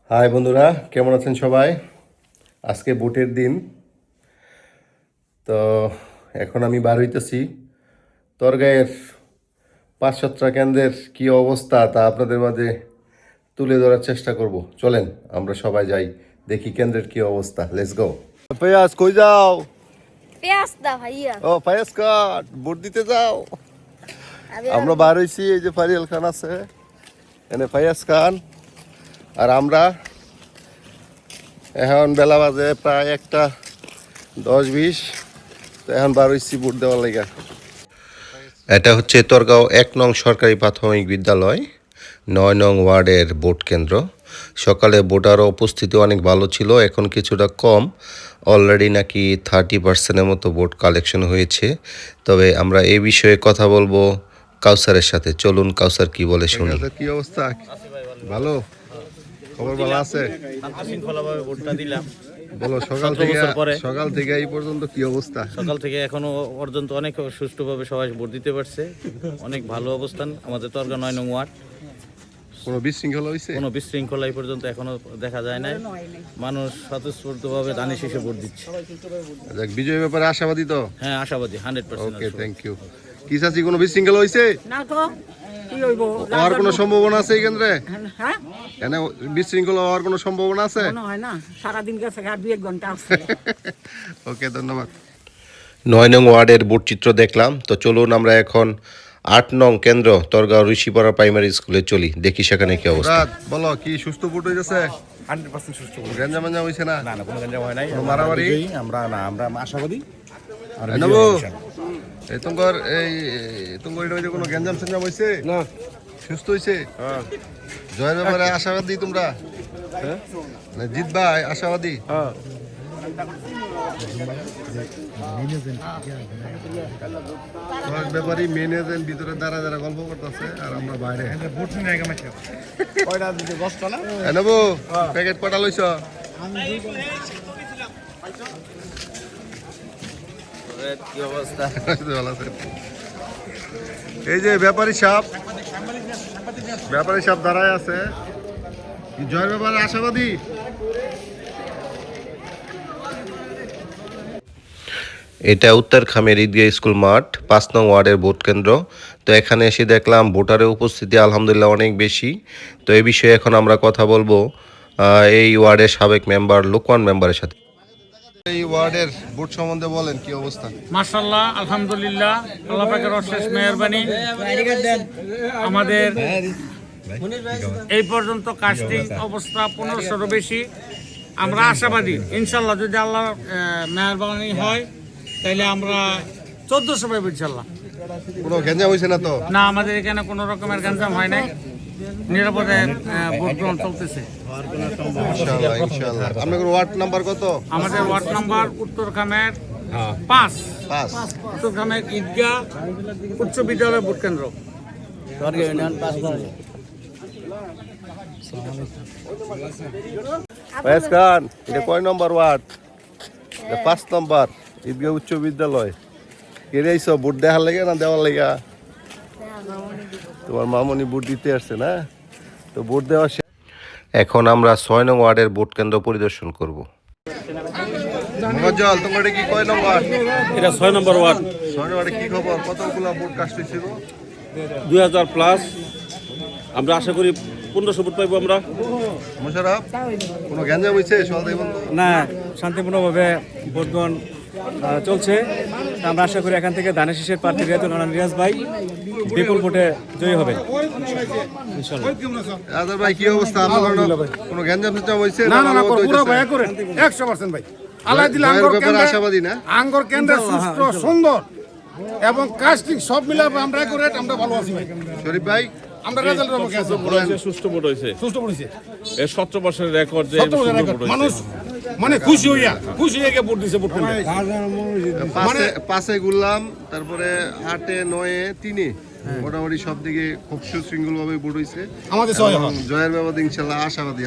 High বন্ধুরা, কেমন আছেন সবাই? আজকে ভোটের দিন। তো এখন আমি বার হইতেছি। তরগাঁয়ের ৫-৭টা কেন্দ্রের কি অবস্থা তা আপনাদের মাঝে তুলে ধরার চেষ্টা করব। চলেন আমরা সবাই যাই, দেখি কেন্দ্রের কি অবস্থা। Let's go. ফায়াজ কই যাও? পেঁয়াজ দা ভাইয়া। ও ফায়াজ কাট ভোট দিতে যাও। আমরা বার হইছি, এই যে ফারিয়াল খান আছে, এনে ফায়াজ খান আর আমরা। এখন বেলা বাজে প্রায় 1:10-20। তো এখন বার হইছি ভোট দেওয়ার লাগা। এটা হচ্ছে তোরগাঁও 1 নং সরকারি প্রাথমিক বিদ্যালয়, 9 নং ওয়ার্ডের ভোট কেন্দ্র। সকালে ভোটার উপস্থিতি অনেক ভালো ছিল, এখন কিছুটা কম। অলরেডি নাকি 30% মতো ভোট কালেকশন হয়েছে। তবে আমরা এই বিষয়ে কথা বলবো কাউসারের সাথে। চলুন কাউসার কি বলে শুনি। কি অবস্থা? ভালো খবর? ভালো আছে? শান্তশৃঙ্খলাভাবে ভোটটা দিলাম। বলো, সকাল থেকে এই পর্যন্ত কি অবস্থা? সকাল থেকে এখনো পর্যন্ত অনেক সুষ্ঠুভাবে সবাই ভোট দিতে পারছে। অনেক ভালো অবস্থান আমাদের তরগাঁ 9 নং ওয়ার্ড। কোনো বিশৃঙ্খলা হয়েছে? কোনো বিশৃঙ্খলা এই পর্যন্ত এখনো দেখা যায় নাই। মানুষ স্বতঃস্ফূর্তভাবে দানে শেষে ভোট দিচ্ছে। বিজয়ের ব্যাপারে আশাবাদী তো? হ্যাঁ, আশাবাদী 100%। ওকে, থ্যাংক ইউ। কি চাচি, কোনো বিশৃঙ্খলা হয়েছে না তো কি হইব? হওয়ার কোনো সম্ভাবনা আছে এই কেন্দ্রে? হ্যাঁ, এনে বিশৃঙ্খলা হওয়ার কোনো সম্ভাবনা আছে? মনে হয় না। সারাদিন গেছে আর 2-1 ঘন্টা আছে। ওকে, ধন্যবাদ। 9 নং ওয়ার্ডের ভোট চিত্র দেখলাম। তো চলুন আমরা এখন 8 নং কেন্দ্র তোরগাঁও ঋষিপাড়া প্রাইমারি স্কুলে চলি, দেখি সেখানে কি অবস্থা। বলো, কি সুস্থ ভোট হইতেছে? 100% সুস্থ। গঞ্জাম হইছে না? না, কোনো গঞ্জাম হয় নাই। মারামারি আমরা আশাবাদী। আর নেবো এই তোমার এটা কোনো গঞ্জাম সঞ্জাম হইছে না? সুস্থ হইছে? হ্যাঁ। জয়ের ব্যাপারে আশাবাদী তোমরা? হ্যাঁ, জিতবা আশাবাদী? হ্যাঁ। ব্যাপারী মেন এজেন্ট ভিতরে দাঁড়া দাঁড়া গল্প করতেছে আর আমরা বাইরে। নেবো প্যাকেট কটা লইছ? কি অবস্থা? এই যে ব্যাপারী সাহেব দাঁড়ায় আছে। জয়ের ব্যাপারে আশাবাদী? এটা উত্তরখামের ঈদগাহ স্কুল মাঠ, 5 নং ওয়ার্ডের ভোট কেন্দ্র। তো এখানে এসে দেখলাম ভোটারের উপস্থিতি আলহামদুলিল্লাহ অনেক বেশি। তো এই বিষয়ে এখন আমরা কথা বলবো এই ওয়ার্ডের সাবেক মেম্বার লোকমান মেম্বারের সাথে। এই ওয়ার্ডের ভোট সম্বন্ধে বলেন, কি অবস্থা? মাশাআল্লাহ, আলহামদুলিল্লাহ, আল্লাহ পাকের অশেষ মেহেরবানি। আমাদের এই পর্যন্ত কাস্টিং অবস্থা 1500-এরও বেশি। আমরা আশাবাদী ইনশাল্লাহ, যদি আল্লাহ মেহেরবানি হয় তাইলে আমরা 1400 পাবো ইনশাল্লাহ। কোনো গ্যাঞ্জাম হয়েছে না তো? না, আমাদের এখানে কোনো রকমের গ্যাঞ্জাম হয় নাই। নিরাপদে ভোট গ্রহণ চলতেছে ইনশাআল্লাহ ইনশাআল্লাহ। আপনাদের ওয়ার্ড নাম্বার কত? আমাদের ওয়ার্ড নাম্বার উত্তরখামের 5 উত্তরখামের ঈদগাহ উচ্চ বিদ্যালয় ভোট কেন্দ্র। ফয়েজ খান, এটা কয় নম্বর ওয়ার্ড? 5 নম্বর ঈদগাহ উচ্চ বিদ্যালয়। কেড়ে আইসো ভোট দেখার লেগে না দেওয়ার লেগা? তোমার মামনি ভোট দিতে আসছে না? তো ভোট দেওয়া এখন আমরা 6 নং ওয়ার্ডের ভোট কেন্দ্র পরিদর্শন করব। মোহাম্মদ, তোমার কি কয় নম্বর? এটা 6 নম্বর ওয়ার্ড। 6 নম্বরে কি খবর? কতগুলো ভোট কাস্ট হয়েছিল? 2000 প্লাস। আমরা আশা করি 1500 ভোট পাইবো আমরা। মোশাররফ, কোনো গ্যাঞ্জাম হয়েছে? না, শান্তিপূর্ণভাবে ভোট গ্রহণ চলছে। আমরা আশা করি এখান থেকে ধানের শীষের প্রার্থী রিয়াজ ভাই বিপুল ভোটে জয়ী হবে ইনশাআল্লাহ। আজার ভাই, কি অবস্থা? কোনো গ্যাঞ্জাম হয়েছে? না, পুরো ভাই করে 100% ভাই। আল্লাহ দিলে আশাবাদী না? আঙ্গর কেন্দ্র সুস্থ সুন্দর এবং কাস্টিং সব মিলে আমরা একুরেট, আমরা ভালো আছি ভাই। শরীফ ভাই, আমরা রেজাল্ট রব কাছে সুষ্ঠু ভোট হয়েছে। এই 17 বছরের রেকর্ড যে মানুষ মানে খুশি হয়ে ভোট দিছে। ভোট পাঁচে ঘুরলাম, তারপরে 8, 9, 3 মোটামুটি সব দিকে খুব সুশৃঙ্খল ভাবে ভোট হয়েছে। আমাদের জয়ের ব্যাপারে ইনশাল্লাহ আশাবাদী।